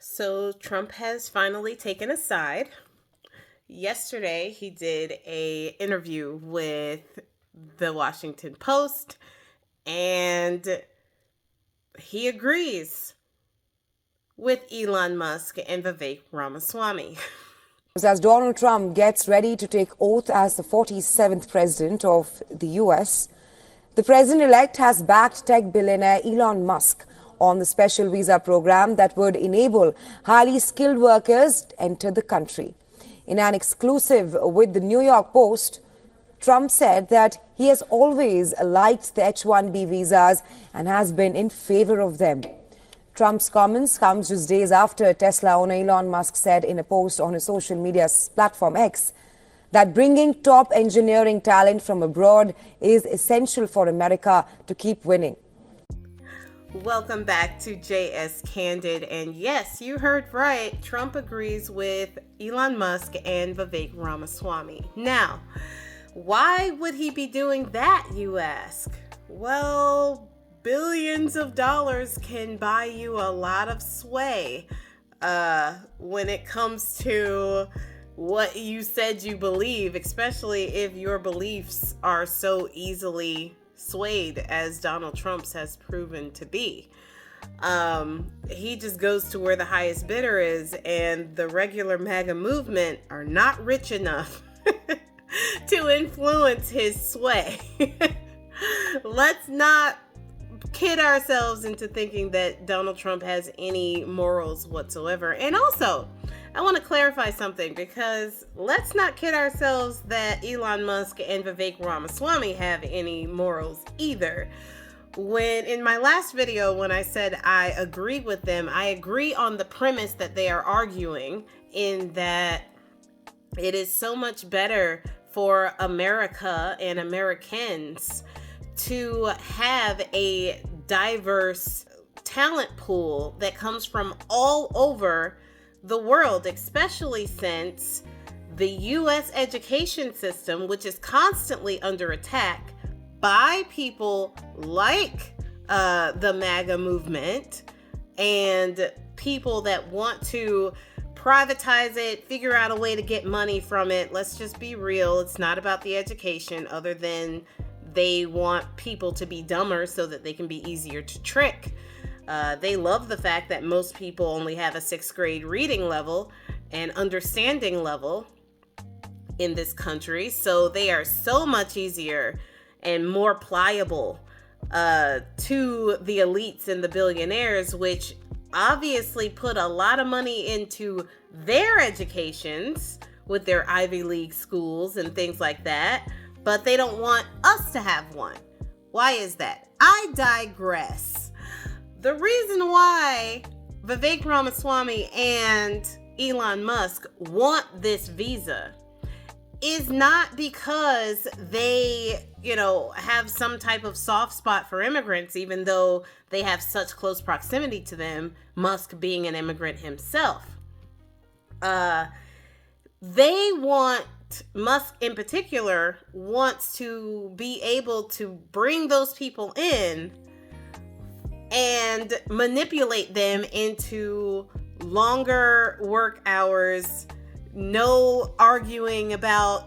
So Trump has finally taken a side. Yesterday, he did an interview with the Washington Post, and he agrees with Elon Musk and Vivek Ramaswamy. As Donald Trump gets ready to take oath as the 47th president of the U.S., the president-elect has backed tech billionaire Elon Musk on the special visa program that would enable highly skilled workers to enter the country. In an exclusive with the New York Post, Trump said that he has always liked the H-1B visas and has been in favor of them. Trump's comments come just days after Tesla owner Elon Musk said in a post on his social media platform X that bringing top engineering talent from abroad is essential for America to keep winning. Welcome back to JS Candid. And yes, you heard right. Trump agrees with Elon Musk and Vivek Ramaswamy. Now, why would he be doing that, you ask? Well, billions of dollars can buy you a lot of sway when it comes to what you said you believe, especially if your beliefs are so easily swayed as Donald Trump's has proven to be. He just goes to where the highest bidder is, and the regular MAGA movement are not rich enough to influence his sway. Let's not kid ourselves into thinking that Donald Trump has any morals whatsoever. And also, I want to clarify something, because let's not kid ourselves that Elon Musk and Vivek Ramaswamy have any morals either. When in my last video, when I said I agree with them, I agree on the premise that they are arguing, in that it is so much better for America and Americans to have a diverse talent pool that comes from all over the world, especially since the U.S. education system, which is constantly under attack by people like the MAGA movement and people that want to privatize it, figure out a way to get money from it. Let's just be real. It's not about the education, other than they want people to be dumber so that they can be easier to trick. They love the fact that most people only have a 6th grade reading level and understanding level in this country. So they are so much easier and more pliable to the elites and the billionaires, which obviously put a lot of money into their educations with their Ivy League schools and things like that. But they don't want us to have one. Why is that? I digress. The reason why Vivek Ramaswamy and Elon Musk want this visa is not because they, have some type of soft spot for immigrants, even though they have such close proximity to them, Musk being an immigrant himself. Musk in particular wants to be able to bring those people in and manipulate them into longer work hours, no arguing about,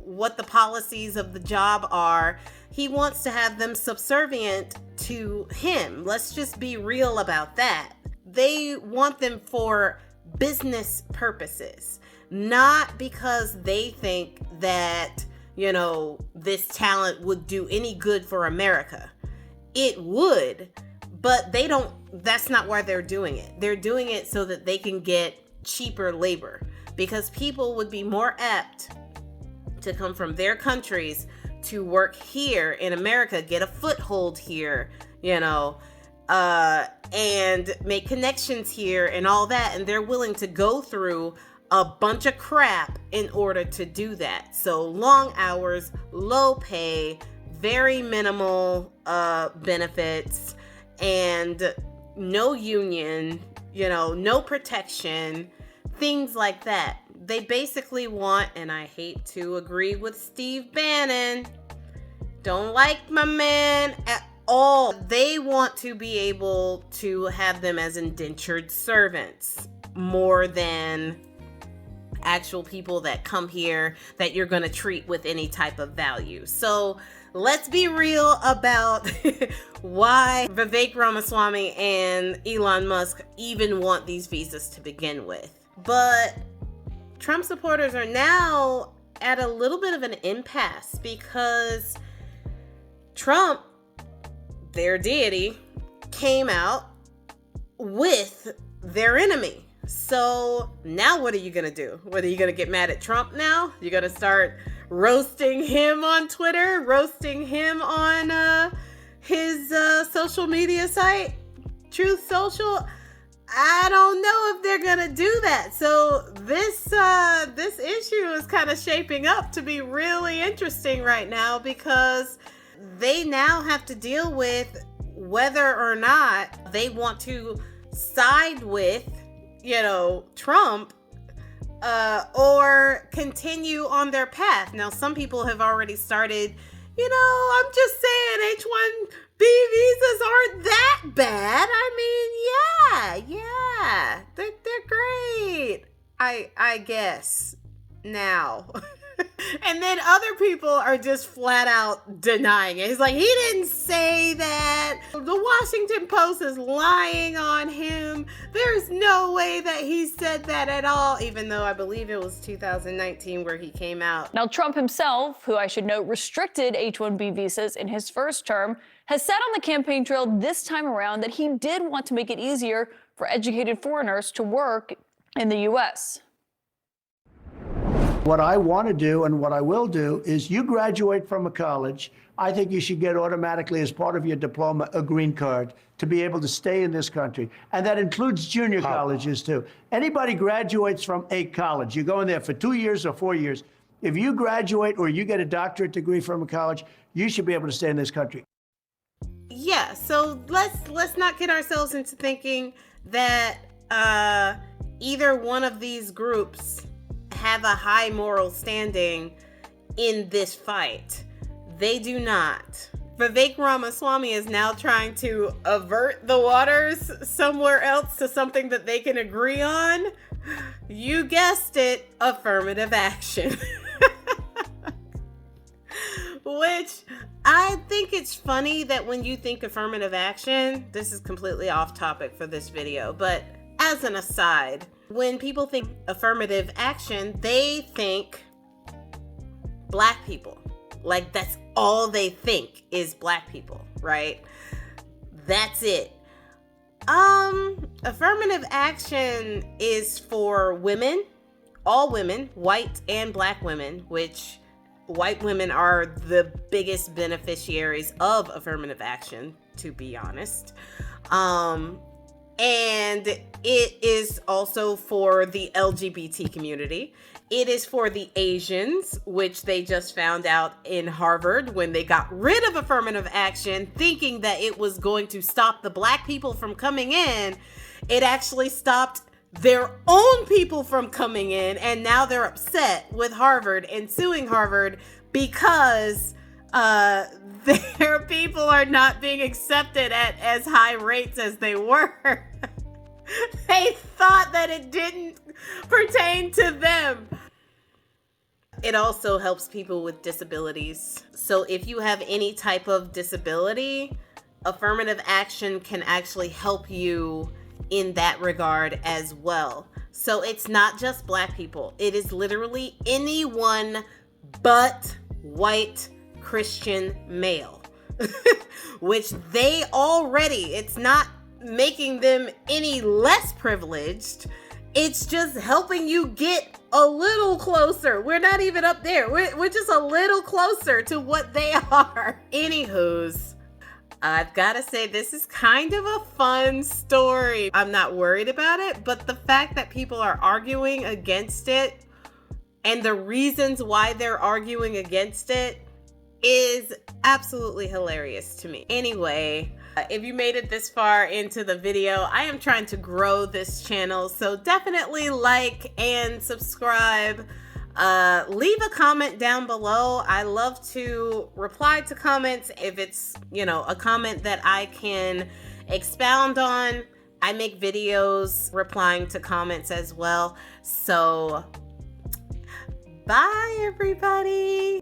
what the policies of the job are. He wants to have them subservient to him. Let's just be real about that. They want them for business purposes, not because they think that, this talent would do any good for America. It would, but that's not why they're doing it. They're doing it so that they can get cheaper labor, because people would be more apt to come from their countries to work here in America, get a foothold here, and make connections here and all that. And they're willing to go through a bunch of crap in order to do that. So long hours, low pay, very minimal benefits, and no union, no protection, things like that. They basically want, and I hate to agree with Steve Bannon, don't like my man at they want to be able to have them as indentured servants more than actual people that come here that you're going to treat with any type of value. So let's be real about why Vivek Ramaswamy and Elon Musk even want these visas to begin with. But Trump supporters are now at a little bit of an impasse because Trump, their deity, came out with their enemy. So now what are you going to do? What are you going to get mad at Trump now? You're going to start roasting him on Twitter, roasting him on his social media site, Truth Social? I don't know if they're going to do that. So this issue is kind of shaping up to be really interesting right now because they now have to deal with whether or not they want to side with Trump, or continue on their path. Now, some people have already started, I'm just saying H-1B visas aren't that bad. I mean, yeah, they're great. I guess now. And then other people are just flat out denying it. He's like, he didn't say that. The Washington Post is lying on him. There's no way that he said that at all, even though I believe it was 2019 where he came out. Now, Trump himself, who I should note restricted H-1B visas in his first term, has said on the campaign trail this time around that he did want to make it easier for educated foreigners to work in the U.S. What I want to do and what I will do is you graduate from a college, I think you should get automatically as part of your diploma a green card to be able to stay in this country. And that includes junior colleges too. Anybody graduates from a college, you go in there for 2 years or 4 years. If you graduate or you get a doctorate degree from a college, you should be able to stay in this country. Yeah, so let's not get ourselves into thinking that either one of these groups have a high moral standing in this fight. They do not. Vivek Ramaswamy is now trying to avert the waters somewhere else to something that they can agree on. You guessed it, affirmative action. Which I think it's funny that when you think affirmative action, this is completely off topic for this video, but as an aside, when people think affirmative action, they think black people. Like that's all they think is black people, right? That's it. Affirmative action is for women, all women, white and black women, which white women are the biggest beneficiaries of affirmative action, to be honest. And it is also for the LGBT community. It is for the Asians, which they just found out in Harvard when they got rid of affirmative action, thinking that it was going to stop the black people from coming in. It actually stopped their own people from coming in, and now they're upset with Harvard and suing Harvard because their people are not being accepted at as high rates as they were. They thought that it didn't pertain to them. It also helps people with disabilities. So if you have any type of disability, affirmative action can actually help you in that regard as well. So it's not just black people. It is literally anyone but white Christian male, which they already, it's not making them any less privileged. It's just helping you get a little closer. We're not even up there. We're just a little closer to what they are. Anywho's, I've got to say this is kind of a fun story. I'm not worried about it, but the fact that people are arguing against it and the reasons why they're arguing against it is absolutely hilarious to me. Anyway, if you made it this far into the video, I am trying to grow this channel, so definitely like and subscribe. Leave a comment down below. I love to reply to comments. If it's, a comment that I can expound on, I make videos replying to comments as well. So, bye everybody.